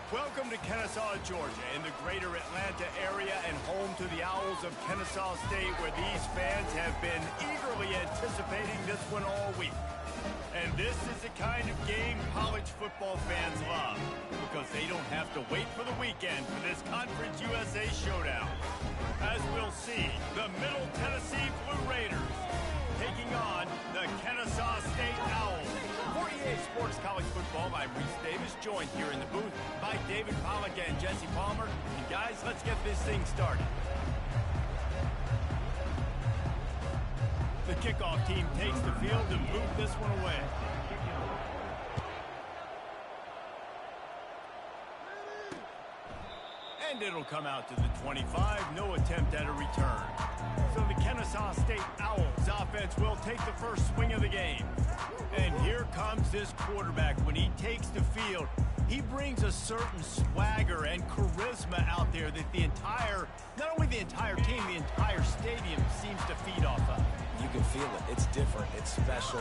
Welcome to Kennesaw, Georgia, in the greater Atlanta area and home to the Owls of Kennesaw State, where these fans have been eagerly anticipating this one all week. And this is the kind of game college football fans love, because they don't have to wait for the weekend for this Conference USA showdown. As we'll see, the Middle Tennessee Blue Raiders taking on the Kennesaw State Owls. For EA Sports College Football, I'm Reese Davis, joined here in the booth by David Pollack and Jesse Palmer. And guys, let's get this thing started. The kickoff team takes the field and boot this one away. And it'll come out to the 25, no attempt at a return. So the Kennesaw State Owls offense will take the first swing of the game. And here comes this quarterback. When he takes the field, he brings a certain swagger and charisma out there that not only the entire team, the entire stadium seems to feed off of. You can feel it. It's different. It's special.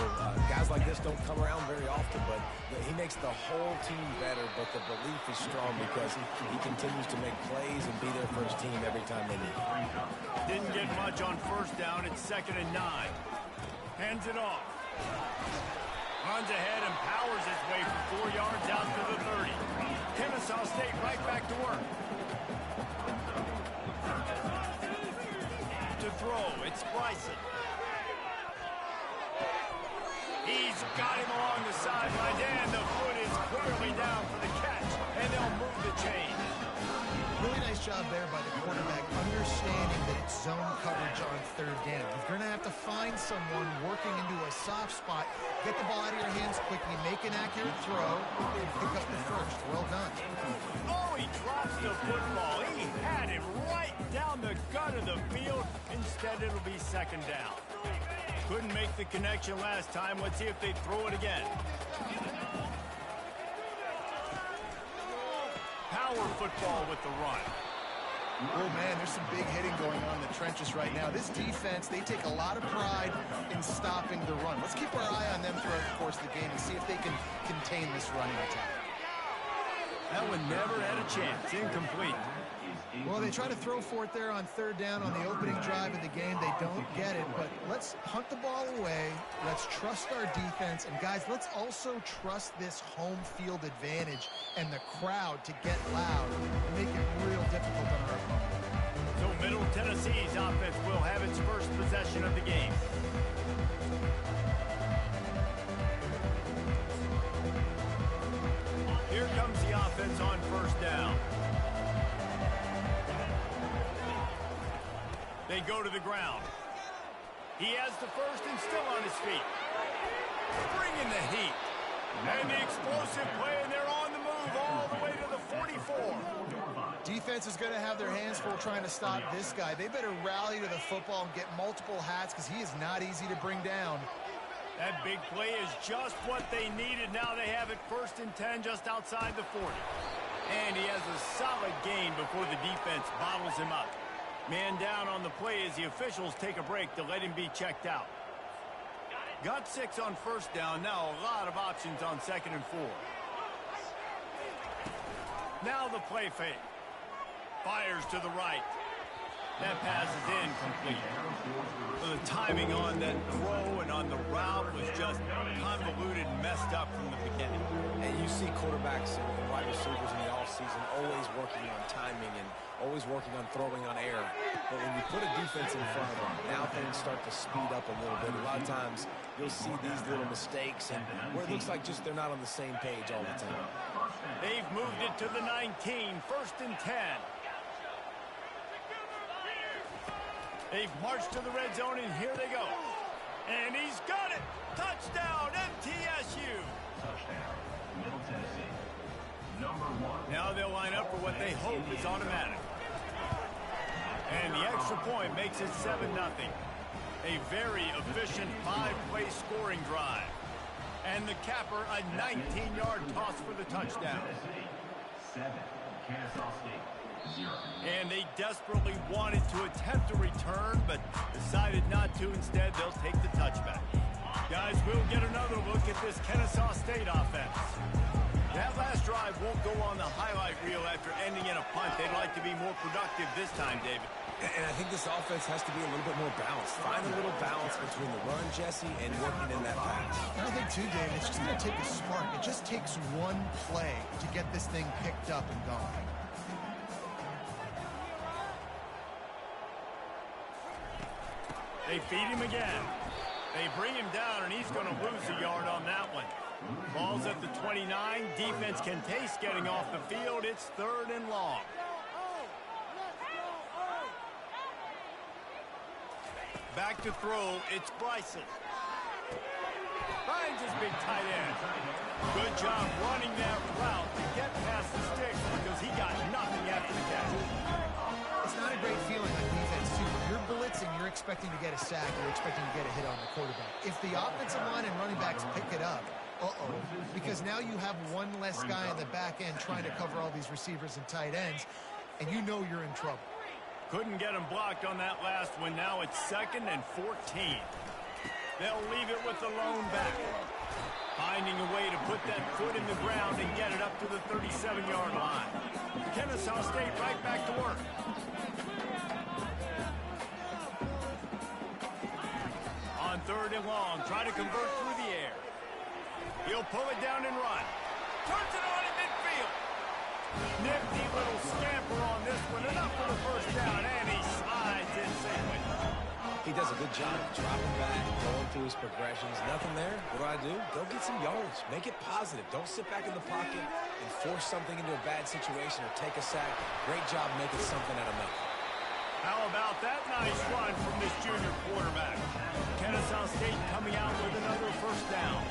Guys like this don't come around very often, but he makes the whole team better, but the belief is strong because he continues to make plays and be there for his team every time they need it. Didn't get much on first down. It's 2nd and 9. Hands it off. Runs ahead and powers his way for 4 yards out to the 30. Kennesaw State right back to work. To throw, it's Bryson. He's got him along the sideline, and the foot is clearly down for the catch, and they'll move the chain. Really nice job there by the quarterback, understanding that it's zone coverage on 3rd down. If you're going to have to find someone working into a soft spot, get the ball out of your hands quickly, make an accurate throw, and pick up the first. Well done. Oh, he drops the football. He had it right down the gut of the field. Instead, it'll be 2nd down. Couldn't make the connection last time. Let's see if they throw it again. Power football with the run. Oh, man, there's some big hitting going on in the trenches right now. This defense, they take a lot of pride in stopping the run. Let's keep our eye on them throughout the course of the game and see if they can contain this running attack. That one never had a chance. Incomplete. Well, they try to throw for it there on 3rd down on the opening drive of the game. They don't get it, but let's hunt the ball away. Let's trust our defense. And, guys, let's also trust this home field advantage and the crowd to get loud and make it real difficult on our opponent. So Middle Tennessee's offense will have its first possession of the game. Here comes the offense on 1st down. They go to the ground. He has the first and still on his feet. Bringing the heat. And the explosive play, and they're on the move all the way to the 44. Defense is going to have their hands full trying to stop this guy. They better rally to the football and get multiple hats because he is not easy to bring down. That big play is just what they needed. Now they have it 1st and 10 just outside the 40. And he has a solid gain before the defense bottles him up. Man down on the play as the officials take a break to let him be checked out. Got 6 on 1st down. Now a lot of options on 2nd and 4. Now the play fake. Fires to the right. That pass is incomplete. So the timing on that throw and on the route was just convoluted and messed up from the beginning. And you see quarterbacks and wide receivers in the offseason always working on timing and always working on throwing on air. But when you put a defense in front of them, now things start to speed up a little bit. A lot of times you'll see these little mistakes and where it looks like just they're not on the same page all the time. They've moved it to the 19, 1st and 10. They've marched to the red zone, and here they go. And he's got it. Touchdown, MTSU. Touchdown, Middle Tennessee. #1. Now they'll line up for what they hope is automatic. And the extra point makes it 7-0. A very efficient 5-play scoring drive. And the capper, a 19-yard toss for the touchdown. 7, Kennesaw State. 0. And they desperately wanted to attempt a return, but decided not to. Instead, they'll take the touchback. Guys, we'll get another look at this Kennesaw State offense. That last drive won't go on the highlight reel after ending in a punt. They'd like to be more productive this time, David. And I think this offense has to be a little bit more balanced. Find a little balance between the run, Jesse, and working in that pass. I think, too, David, it's just going to take a spark. It just takes one play to get this thing picked up and going. They feed him again. They bring him down, and he's going to lose a yard on that one. Ball's at the 29. Defense can taste getting off the field. It's 3rd and long. Back to throw. It's Bryson. Finds his big tight end. Good job running that route to get past the sticks because he got nothing after the catch. It's not a great feeling on defense, too. When you're blitzing, you're expecting to get a sack. You're expecting to get a hit on the quarterback. If the offensive line and running backs pick it up, because now you have one less guy in the back end trying to cover all these receivers and tight ends, and you know you're in trouble. Couldn't get him blocked on that last one. Now it's 2nd and 14. They'll leave it with the lone back. Finding a way to put that foot in the ground and get it up to the 37-yard line. Kennesaw State right back to work. On 3rd and long, try to convert through the air. He'll pull it down and run. Turns it on in midfield. Nifty little scamper on this one. Enough for the first down, and he slides in safely. He does a good job dropping back, going through his progressions. Nothing there. What do? Go get some yards. Make it positive. Don't sit back in the pocket and force something into a bad situation or take a sack. Great job making something out of nothing. How about that nice run from this junior quarterback? Kennesaw State coming out with another first down.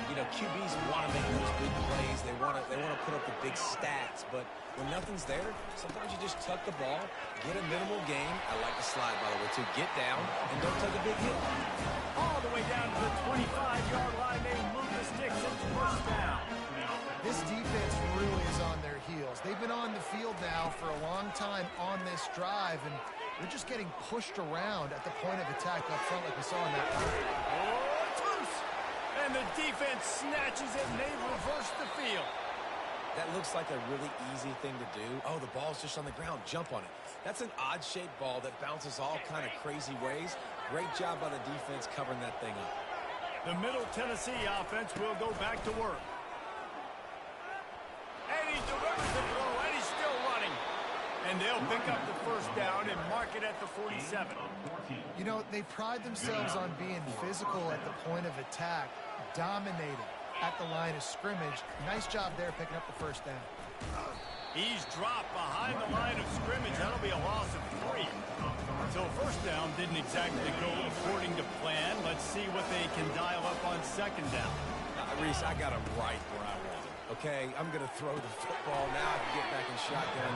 You know, QBs want to make those big plays. They want to put up the big stats. But when nothing's there, sometimes you just tuck the ball, get a minimal gain. I like the slide, by the way, too. Get down and don't take a big hit. All the way down to the 25-yard line. They move the sticks. It's first down. This defense really is on their heels. They've been on the field now for a long time on this drive, and they're just getting pushed around at the point of attack up front like we saw in that play. And the defense snatches it, and they reverse the field. That looks like a really easy thing to do. Oh, the ball's just on the ground. Jump on it. That's an odd-shaped ball that bounces all kind of crazy ways. Great job by the defense covering that thing up. The Middle Tennessee offense will go back to work. And he delivers the throw, and he's still running. And they'll pick up the first down and mark it at the 47. You know, they pride themselves on being physical at the point of attack, dominating at the line of scrimmage. Nice job there picking up the first down. He's dropped behind the line of scrimmage. That'll be a loss of 3. So first down didn't exactly go according to plan. Let's see what they can dial up on second down. Reese, I got him right where I want him. Okay, I'm going to throw the football now. I can get back in shotgun.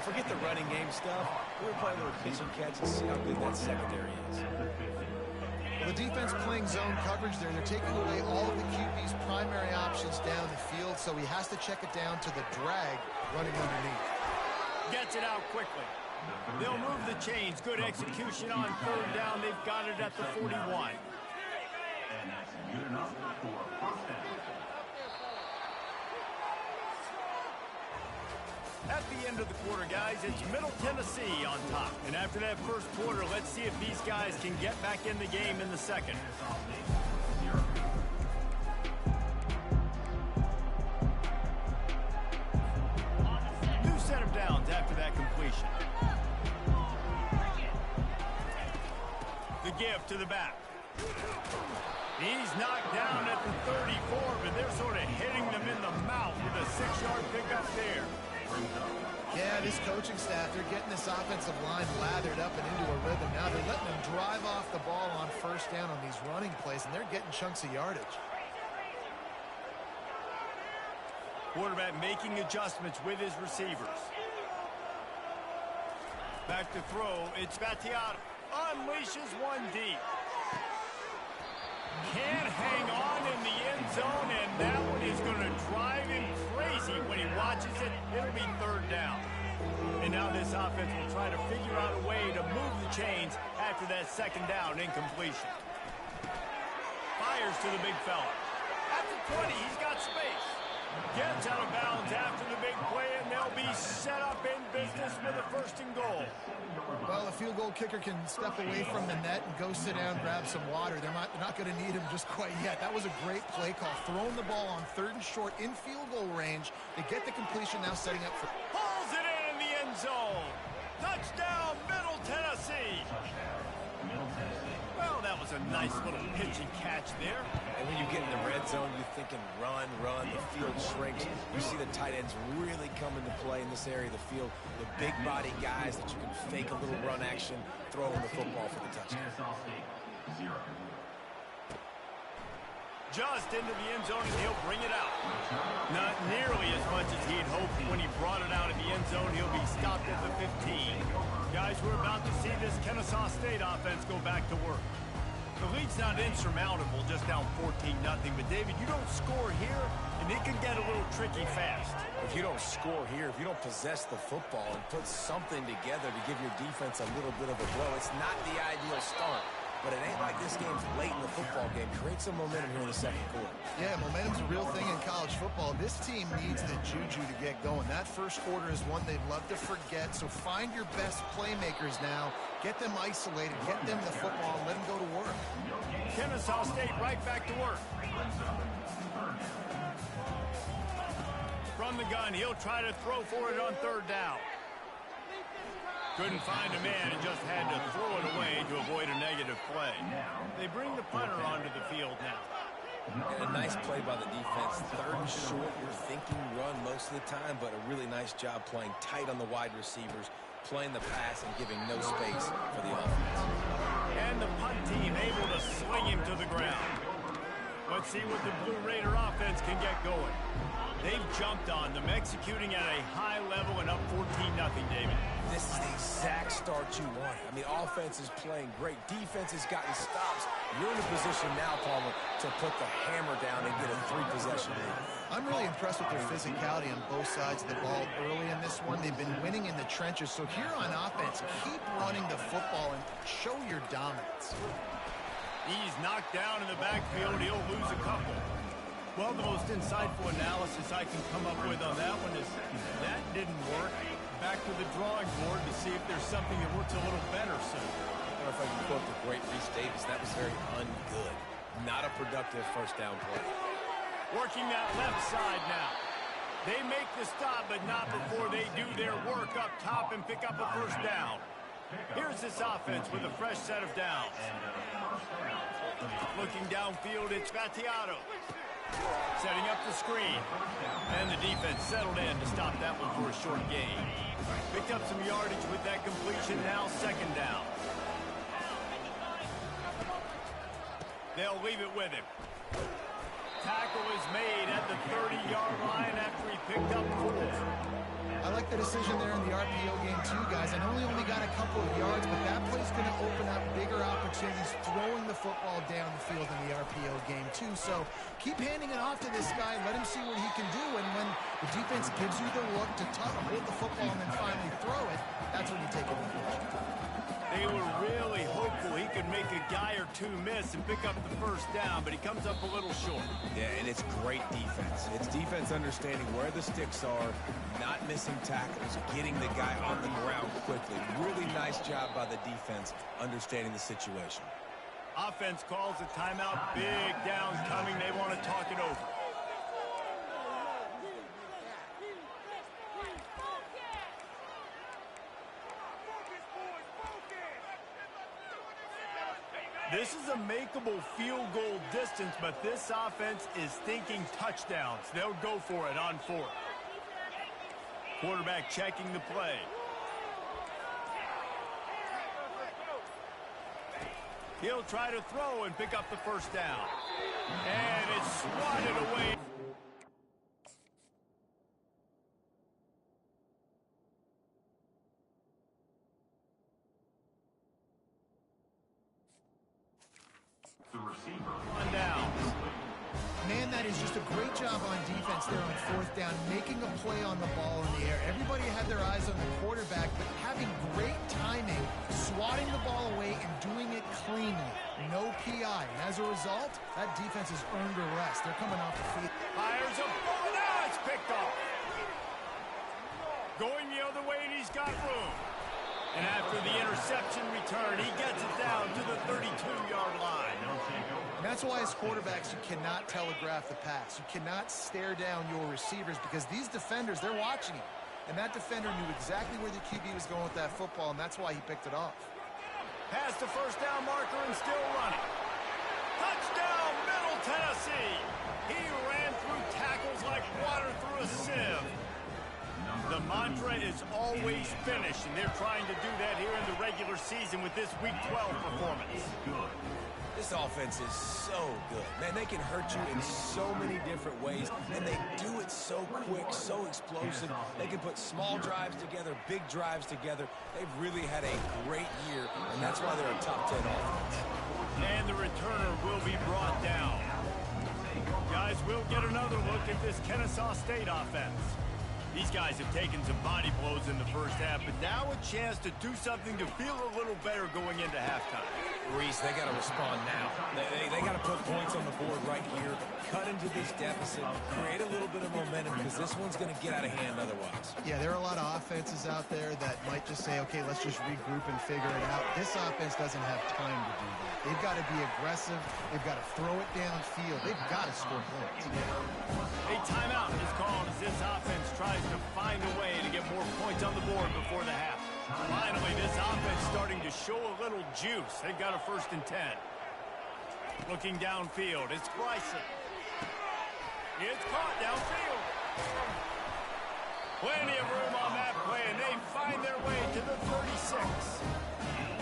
Forget the running game stuff. We're playing a little pitch and catch and see how good that secondary is. Well, the defense playing zone coverage there. They're taking away all of the QB's primary options down the field, so he has to check it down to the drag running underneath. Gets it out quickly. They'll move the chains. Good execution on third down. They've got it at the 41. And that's good enough for first down. At the end of the quarter, guys, it's Middle Tennessee on top. And after that first quarter, let's see if these guys can get back in the game in the second. New set of downs after that completion. The give to the back. He's knocked down at the 34, but they're sort of hitting them in the mouth with a 6-yard pickup there. Yeah, this coaching staff, they're getting this offensive line lathered up and into a rhythm. Now they're letting them drive off the ball on first down on these running plays, and they're getting chunks of yardage. Quarterback making adjustments with his receivers. Back to throw. It's Battiato. Unleashes one deep. Can't hang on in the end zone, and that one is going to drive him crazy when he watches it. It'll be third down. And now this offense will try to figure out a way to move the chains after that second down incompletion. Fires to the big fella. At the 20, he's got space. Gets out of bounds after the big play, and they'll be set up in business with a 1st and goal. Well, a field goal kicker can step away from the net and go sit down, grab some water. They're not going to need him just quite yet. That was a great play call. Throwing the ball on 3rd and short in field goal range. They get the completion, now setting up for... Pulls it in the end zone. Touchdown, Middle Tennessee. Well, that was a nice little pitch and catch there. And when you get in the red zone, you're thinking run, the field shrinks. You see the tight ends really come into play in this area of the field. The big body guys that you can fake a little run action, throwing the football for the touchdown. Kennesaw State, 0. Just into the end zone, and he'll bring it out. Not nearly as much as he'd hoped. When he brought it out of the end zone, he'll be stopped at the 15. Guys, we're about to see this Kennesaw State offense go back to work. The lead's not insurmountable, just down 14-0. But, David, you don't score here, and it can get a little tricky fast. If you don't score here, if you don't possess the football and put something together to give your defense a little bit of a blow, it's not the ideal start. But it ain't like this game's late in the football game. Create some momentum here in the 2nd quarter. Yeah, momentum's a real thing in college football. This team needs the juju to get going. That 1st quarter is one they'd love to forget. So find your best playmakers now. Get them isolated. Get them the football and let them go to work. Kennesaw State right back to work. From the gun, he'll try to throw for it on 3rd down. Couldn't find a man and just had to throw it away to avoid a negative play. They bring the punter onto the field now. And a nice play by the defense. 3rd and short, you're thinking run most of the time, but a really nice job playing tight on the wide receivers, playing the pass and giving no space for the offense. And the punt team able to sling him to the ground. Let's see what the Blue Raider offense can get going. They've jumped on them, executing at a high level and up 14-0, David. This is the exact start you want. I mean, offense is playing great. Defense has gotten stops. You're in a position now, Palmer, to put the hammer down and get a 3-possession lead. I'm really impressed with their physicality on both sides of the ball early in this one. They've been winning in the trenches. So here on offense, keep running the football and show your dominance. He's knocked down in the backfield. He'll lose a couple. Well, the most insightful analysis I can come up with on that one is that didn't work. Back to the drawing board to see if there's something that works a little better soon. I don't know if I can quote the great Reese Davis. That was very ungood. Not a productive 1st down play. Working that left side now. They make the stop, but not before they do their work up top and pick up a 1st down. Here's this offense with a fresh set of downs. Looking downfield, it's Vattiato. Setting up the screen. And the defense settled in to stop that one for a short gain. Picked up some yardage with that completion, now 2nd down. They'll leave it with him. Tackle is made at the 30-yard line after he picked up 4. I like the decision there in the RPO game too, guys. I know he only got a couple of yards, but that play's going to open up bigger opportunities throwing the football down the field in the RPO game too. So keep handing it off to this guy. Let him see what he can do. And when the defense gives you the look to hold the football and then finally throw it, that's when you take advantage. They were really hopeful he could make a guy or two miss and pick up the 1st down, but he comes up a little short. Yeah, and it's great defense. It's defense understanding where the sticks are, not missing tackles, getting the guy on the ground quickly. Really nice job by the defense understanding the situation. Offense calls a timeout. Big downs coming. They want to talk it over. This is a makeable field goal distance, but this offense is thinking touchdowns. They'll go for it on 4th. Quarterback checking the play. He'll try to throw and pick up the 1st down. And it's swatted away. The receiver. On down. Man, that is just a great job on defense there on 4th down, making a play on the ball in the air. Everybody had their eyes on the quarterback, but having great timing, swatting the ball away and doing it cleanly. No PI. And as a result, that defense has earned a rest. They're coming off the field. Fires a ball. Now picked off. Going the other way, and he's got room. And after the interception return, he gets it down to the 32-yard line. And that's why as quarterbacks, you cannot telegraph the pass. You cannot stare down your receivers because these defenders, they're watching you. And that defender knew exactly where the QB was going with that football, and that's why he picked it off. Past the first down marker and still running. Touchdown, Middle Tennessee. He ran through tackles like water through a sieve. The mantra is always finish, and they're trying to do that here in the regular season with this Week 12 performance. This offense is so good. Man, they can hurt you in so many different ways, and they do it so quick, so explosive. They can put small drives together, big drives together. They've really had a great year, and that's why they're a top 10 offense. And the returner will be brought down. Guys, we'll get another look at this Kennesaw State offense. These guys have taken some body blows in the first half, but now a chance to do something to feel a little better going into halftime. Reese, they got to respond now. They got to put points on the board right here, cut into this deficit, create a little bit of momentum because this one's going to get out of hand otherwise. Yeah, there are a lot of offenses out there that might just say, okay, let's just regroup and figure it out. This offense doesn't have time to do that. They've got to be aggressive. They've got to throw it downfield. They've got to score points. A timeout is called as this offense tries to find a way to get more points on the board before the half. Finally, this offense starting to show a little juice. They've got a 1st and 10. Looking downfield, it's Bryson. It's caught downfield. Plenty of room on that play, and they find their way to the 36.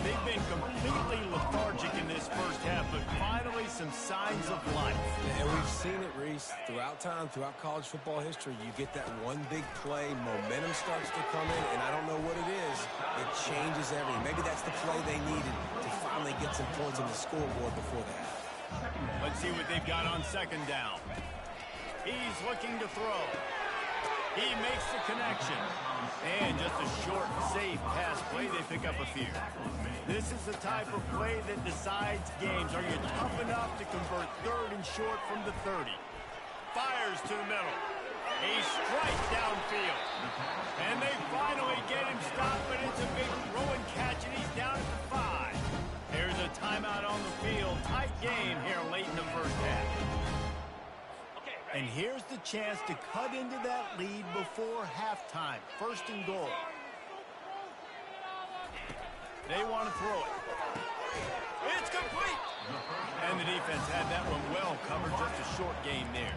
They've been completely lethargic in this first half, but finally some signs of life. And we've seen it, Reese, throughout time, throughout college football history. You get that one big play, momentum starts to come in, and I don't know what it is. It changes everything. Maybe that's the play they needed to finally get some points on the scoreboard before the half. Let's see what they've got on 2nd down. He's looking to throw. He makes the connection. And just a short, safe pass play, they pick up a few. This is the type of play that decides games. Are you tough enough to convert 3rd and short from the 30? Fires to the middle. A strike downfield. And they finally get him stopped, but it's a big throw and catch, and he's down at the 5. There's a timeout on the field. Tight game here late in the first half. And here's the chance to cut into that lead before halftime. 1st and goal. They want to throw it. It's complete. And the defense had that one well covered. Just a short game there.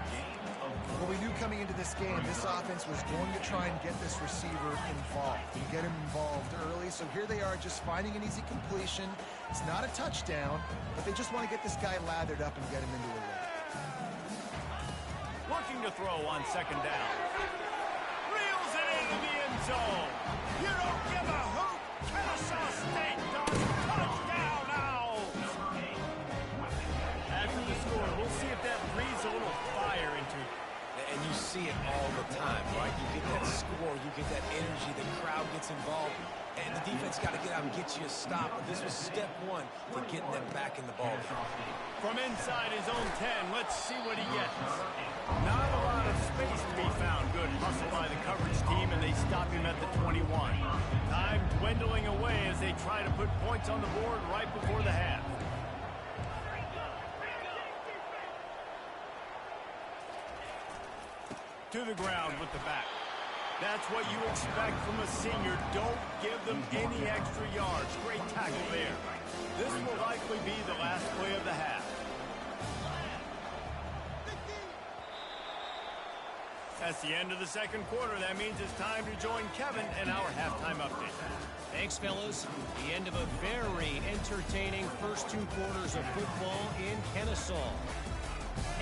Well, we knew coming into this game, this offense was going to try and get this receiver involved and get him involved early. So here they are just finding an easy completion. It's not a touchdown, but they just want to get this guy lathered up and get him into a rhythm. Looking to throw on 2nd down. Reels it into the end zone. You don't give a hoot. Kennesaw State does. Touchdown Owls. After the score, we'll see if that breathes a little fire into it. And you see it all the time, right? You get that score, you get that energy, the crowd gets involved, and the defense got to get out and get you a stop. But this was step 1 to getting them back in the ball game. From inside his own 10, let's see what he gets. Not a lot of space to be found. Good hustle by the coverage team, and they stop him at the 21. Time dwindling away as they try to put points on the board right before the half. To the ground with the back. That's what you expect from a senior. Don't give them any extra yards. Great tackle there. This will likely be the last play of the half. That's the end of the 2nd quarter. That means it's time to join Kevin in our halftime update. Thanks, fellas. The end of a very entertaining first 2 quarters of football in Kennesaw.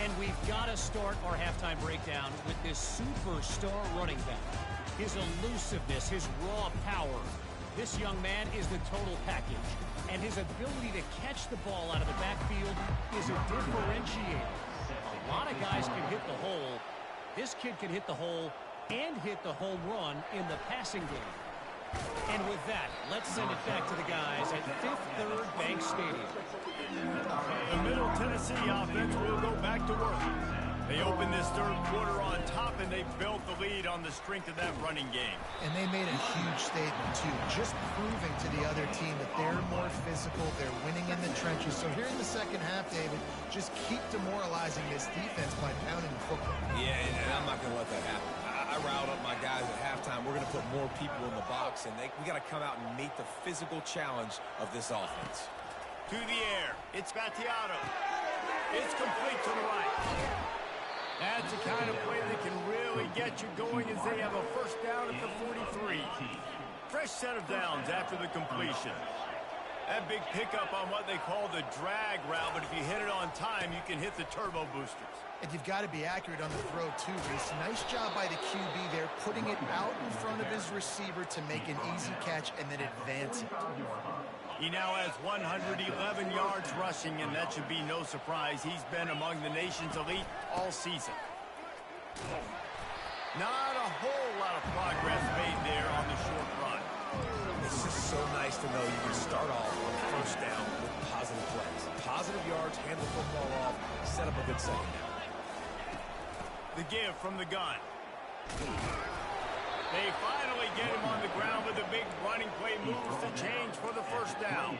And we've got to start our halftime breakdown with this superstar running back. His elusiveness, his raw power. This young man is the total package. And his ability to catch the ball out of the backfield is a differentiator. A lot of guys can hit the hole. This kid can hit the hole and hit the home run in the passing game. And with that, let's send it back to the guys at Fifth Third Bank Stadium. The Middle Tennessee offense will go back to work. They opened this third quarter on top, and they built the lead on the strength of that running game. And they made a huge statement, too, just proving to the other team that they're more physical, they're winning in the trenches. So here in the second half, David, just keep demoralizing this defense by pounding the football. Yeah, and I'm not going to let that happen. I riled up my guys at halftime. We're going to put more people in the box, and we got to come out and meet the physical challenge of this offense. To the air, it's Battiato. It's complete to the right. That's the kind of play that can really get you going as they have a first down at the 43. Fresh set of downs after the completion. That big pickup on what they call the drag route, but if you hit it on time, you can hit the turbo boosters. And you've got to be accurate on the throw, too, Reese. Nice job by the QB there, putting it out in front of his receiver to make an easy catch and then advance it. He now has 111 yards rushing, and that should be no surprise. He's been among the nation's elite all season. Not a whole lot of progress made there on the short run. It's just so nice to know you can start off on first down with positive plays. Positive yards, hand the football off, set up a good second down. The give from the gun. They finally get him on the ground with a big running play, moves the change for the first down.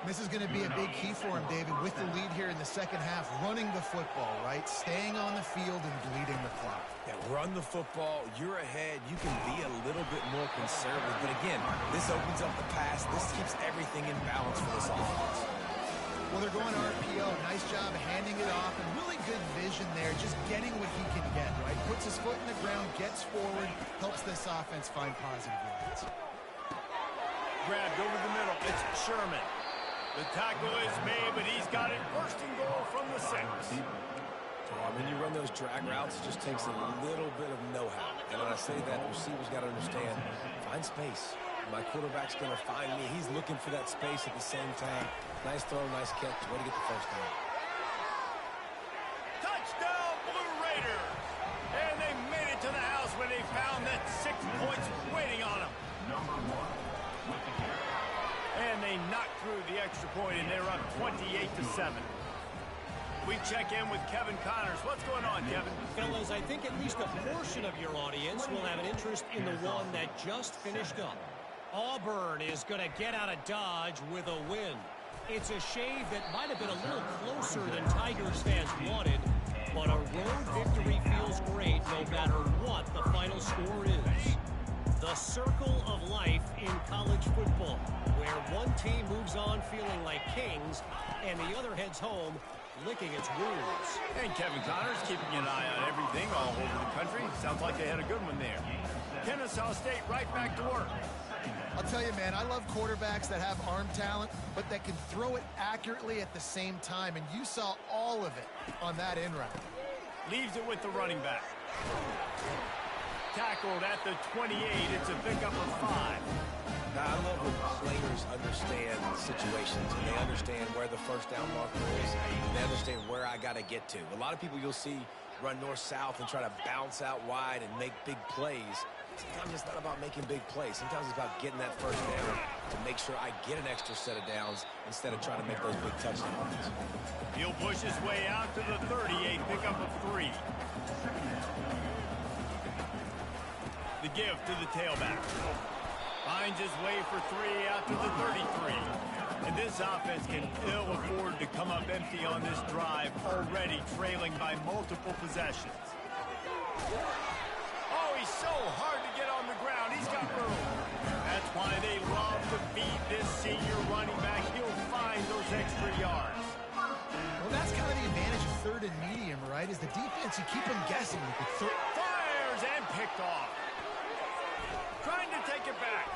This is going to be a big key for him, David, with the lead here in the second half, running the football, right? Staying on the field and bleeding the clock. Yeah, run the football. You're ahead. You can be a little bit more conservative. But again, this opens up the pass. This keeps everything in balance for this offense. Well, they're going RPO. Nice job handing it off, and really good vision there, just getting what he can get, right? Puts his foot in the ground, gets forward, helps this offense find positive yards. Grabbed over the middle. It's Sherman. The tackle is made, but he's got it first and goal from the 6. When you run those drag routes, it just takes a little bit of know-how. And when I say that, receivers got to understand, find space. My quarterback's going to find me. He's looking for that space at the same time. Nice throw, nice catch. Way to get the first down. Touchdown, Blue Raiders! And they made it to the house when they found that 6 points waiting on them. And they knocked through the extra point, and they're up 28-7. We check in with Kevin Connors. What's going on, Kevin? Fellas, I think at least a portion of your audience will have an interest in the one that just finished up. Auburn is going to get out of Dodge with a win. It's a shave that might have been a little closer than Tigers fans wanted, but a road victory feels great no matter what the final score is. The circle of life in college football, where one team moves on feeling like kings and the other heads home licking its wounds. And Kevin Connors keeping an eye on everything all over the country. Sounds like they had a good one there. Kennesaw State right back to work. I'll tell you, man, I love quarterbacks that have arm talent, but that can throw it accurately at the same time, and you saw all of it on that in route. Leaves it with the running back. Tackled at the 28. It's a pickup of 5. Now, I love when players understand situations, and they understand where the first down marker is, and they understand where I got to get to. A lot of people you'll see run north-south and try to bounce out wide and make big plays. Sometimes it's not about making big plays. Sometimes it's about getting that first down to make sure I get an extra set of downs instead of trying to make those big touchdowns. He'll push his way out to the 38, pickup of 3. The give to the tailback. Finds his way for 3 out to the 33. And this offense can ill afford to come up empty on this drive, already trailing by multiple possessions. Oh, he's so hard to get on the ground. He's got room. That's why they love to feed this senior running back. He'll find those extra yards. Well, that's kind of the advantage of third and medium, right? Is the defense, you keep them guessing. Fires and picked off. Trying to take it back.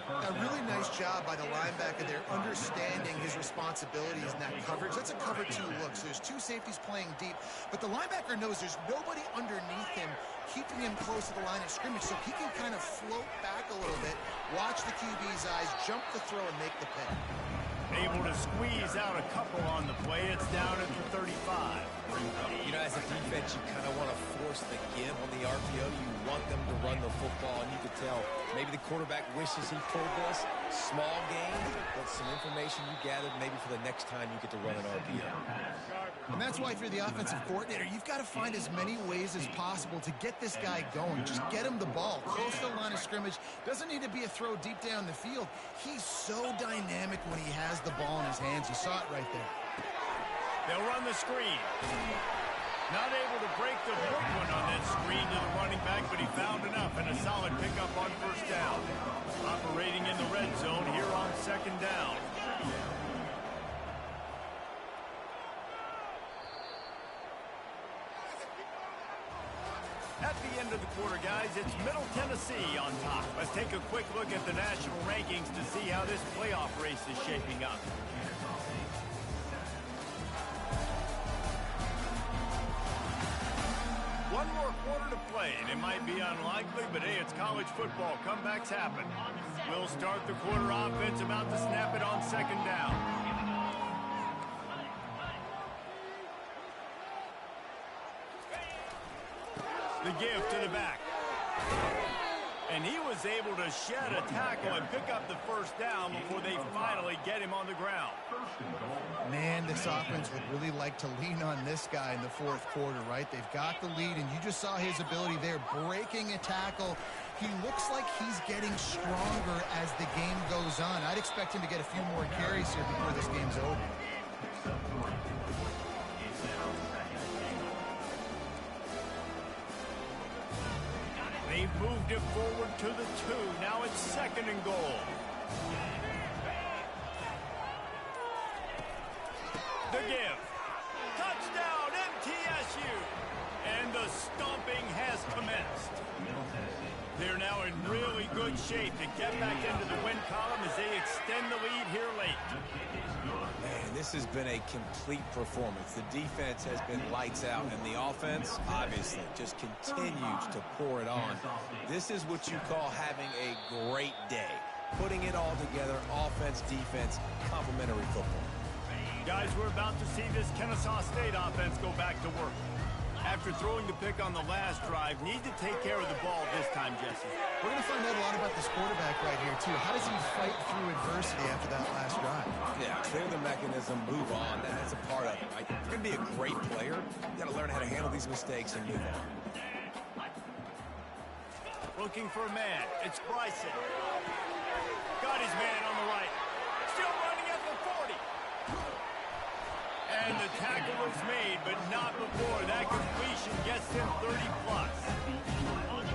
A really nice job by the linebacker there, understanding his responsibilities in that coverage. That's a cover 2 look, so there's 2 safeties playing deep, but the linebacker knows there's nobody underneath him keeping him close to the line of scrimmage, so he can kind of float back a little bit, watch the QB's eyes, jump the throw, and make the pick. Able to squeeze out a couple on the play. It's down at the 35. You know, as a defense, you kind of want to force the give on the RPO. You want them to run the football, and you could tell maybe the quarterback wishes he pulled this. Small game, but some information you gathered maybe for the next time you get to run an RPO. And that's why if you're the offensive coordinator, you've got to find as many ways as possible to get this guy going. Just get him the ball. Close to the line of scrimmage. Doesn't need to be a throw deep down the field. He's so dynamic when he has the ball in his hands. You saw it right there. They'll run the screen. Not able to break the big one on that screen to the running back, but he found enough and a solid pickup on first down. Operating in the red zone here on second down. At the end of the quarter, guys, it's Middle Tennessee on top. Let's take a quick look at the national rankings to see how this playoff race is shaping up. One more quarter to play, and it might be unlikely, but hey, it's college football. Comebacks happen. We'll start the quarter offense, about to snap it on second down. The give to the back. And he was able to shed a tackle and pick up the first down before they finally get him on the ground. Man, this offense would really like to lean on this guy in the fourth quarter, right? They've got the lead, and you just saw his ability there, breaking a tackle. He looks like he's getting stronger as the game goes on. I'd expect him to get a few more carries here before this game's over. They've moved it forward to the 2. Now it's second and goal. The give. Touchdown, MTSU. And the stomping has commenced. They're now in really good shape to get back into the win column as they extend the lead here late. Man, this has been a complete performance. The defense has been lights out, and the offense, obviously, just continues to pour it on. This is what you call having a great day. Putting it all together, offense, defense, complementary football. Guys, we're about to see this Kennesaw State offense go back to work. After throwing the pick on the last drive, need to take care of the ball this time, Jesse. We're going to find out a lot about this quarterback right here, too. How does he fight through adversity after that last drive? Yeah, clear the mechanism, move on. That's a part of it, right? If you're going to be a great player, you got to learn how to handle these mistakes and move on. Looking for a man. It's Bryson. Got his man on the right. Still running at the 40. And the tackle was made, but not before. That completion gets him 30-plus.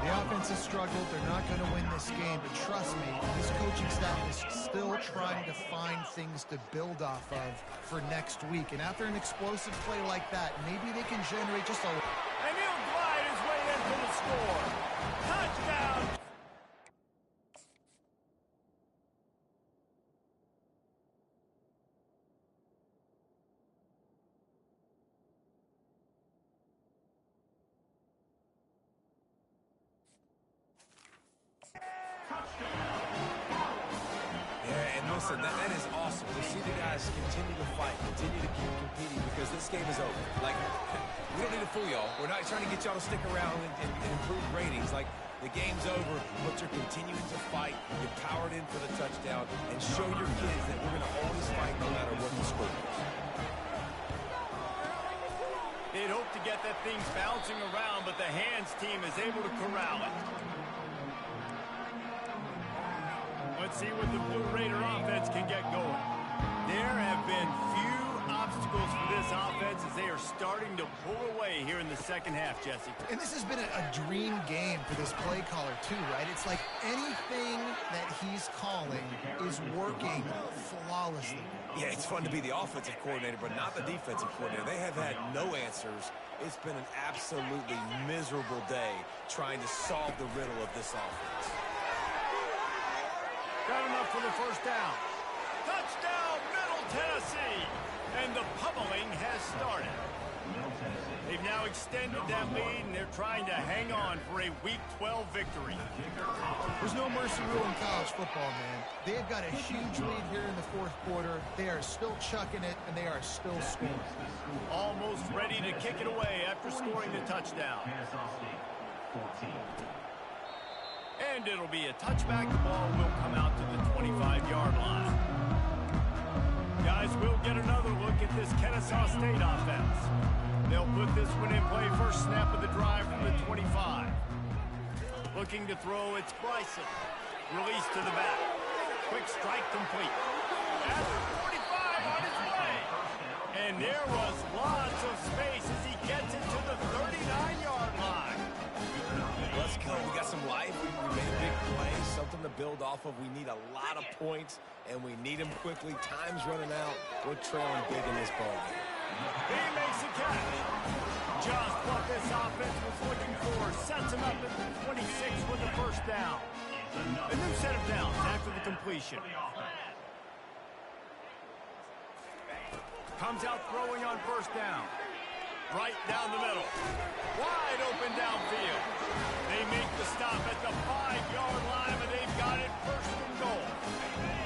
The offense has struggled. They're not going to win this game, but trust me, this coaching staff is still trying to find things to build off of for next week. And after an explosive play like that, maybe they can generate just a... And he'll glide his way into the score. Touchdown! Listen, that is awesome to see the guys continue to fight, continue to keep competing, because this game is over. Like, we don't need to fool y'all. We're not trying to get y'all to stick around and improve ratings. Like, the game's over, but you're continuing to fight. You powered in for the touchdown, and show your kids that we're going to always fight no matter what the score is. They'd hope to get that thing bouncing around, but the hands team is able to corral it. Let's see what the Blue Raider offense can get going. There have been few obstacles for this offense as they are starting to pull away here in the second half, Jesse. And this has been a dream game for this play caller, too, right? It's like anything that he's calling is working flawlessly. Yeah, it's fun to be the offensive coordinator, but not the defensive coordinator. They have had no answers. It's been an absolutely miserable day trying to solve the riddle of this offense. Got enough for the first down. Touchdown, Middle Tennessee. And the pummeling has started. They've now extended that lead, and they're trying to hang on for a Week 12 victory. There's no mercy rule in college football, man. They've got a huge lead here in the fourth quarter. They are still chucking it, and they are still scoring. Almost ready to kick it away after scoring the touchdown. Kennesaw State, 14. And it'll be a touchback. The ball will come out to the 25-yard line. Guys, we'll get another look at this Kennesaw State offense. They'll put this one in play. First snap of the drive from the 25. Looking to throw, it's Bryson. Release to the back. Quick strike complete. At the 45 on his way. And there was lots of space as he gets it to the 39-yard line. Let's go. We got some life. We made big plays, something to build off of. We need a lot of points, and we need them quickly. Time's running out. We're trailing big in this ball game. He makes a catch. Just what this offense was looking for. Sets him up at the 26 with the first down. A new set of downs after the completion. Comes out throwing on first down. Right down the middle. Wide open downfield. They make the stop at the 5-yard line, but they've got it first and goal.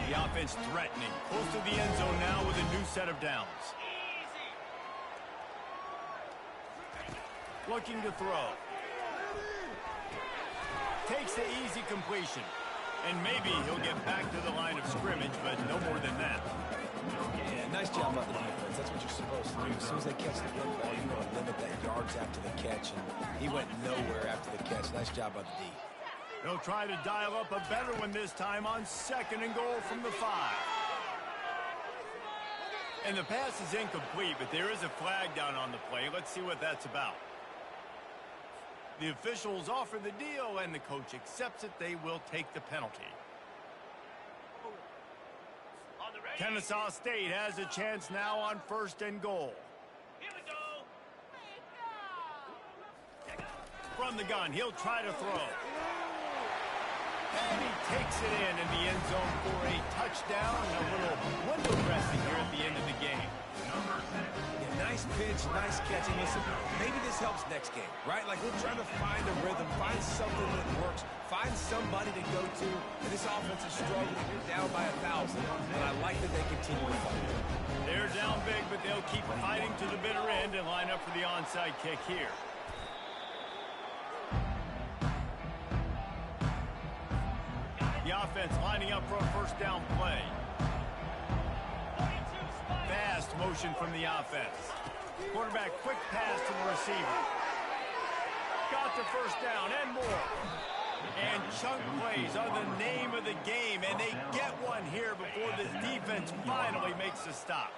The offense threatening. Close to the end zone now with a new set of downs. Looking to throw. Takes the easy completion. And maybe he'll get back to the line of scrimmage, but no more than that. Yeah, nice job by the defense. That's what you're supposed to do. As soon as they catch the football, you want to limit that yards after the catch, and he went nowhere after the catch. Nice job by the D. They'll try to dial up a better one this time on second and goal from the 5. And the pass is incomplete, but there is a flag down on the play. Let's see what that's about. The officials offer the deal, and the coach accepts it. They will take the penalty. Kennesaw State has a chance now on first and goal. Here we go. From the gun, he'll try to throw. And he takes it in the end zone for a touchdown. A little window dressing here at the end of the game. Yeah, nice pitch, nice catch. And listen, maybe this helps next game, right? Like we're trying to find a rhythm, find something that works, find somebody to go to. And this offense is struggling. You're down by 1,000, but I like that they continue to fight. They're down big, but they'll keep fighting to the bitter end and line up for the onside kick here. The offense lining up for a first down play. Fast motion from the offense. Quarterback quick pass to the receiver. Got the first down and more. And chunk plays are the name of the game, and they get one here before this defense finally makes a stop.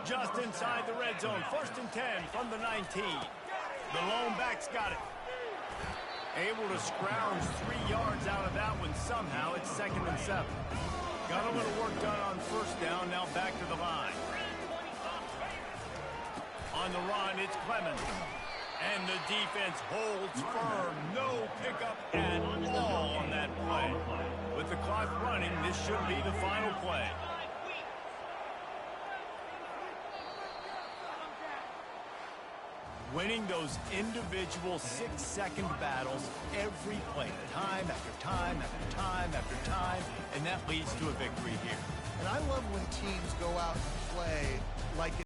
Just inside the red zone, first and 10 from the 19. The lone back's got it. Able to scrounge 3 yards out of that one somehow. It's second and 7. Got a little work done on first down, now back to the line. On the run, it's Clemens. And the defense holds firm. No pickup at all on that play. With the clock running, this should be the final play. Winning those individual 6-second battles every play, time after time after time after time, and that leads to a victory here. And I love when teams go out and play like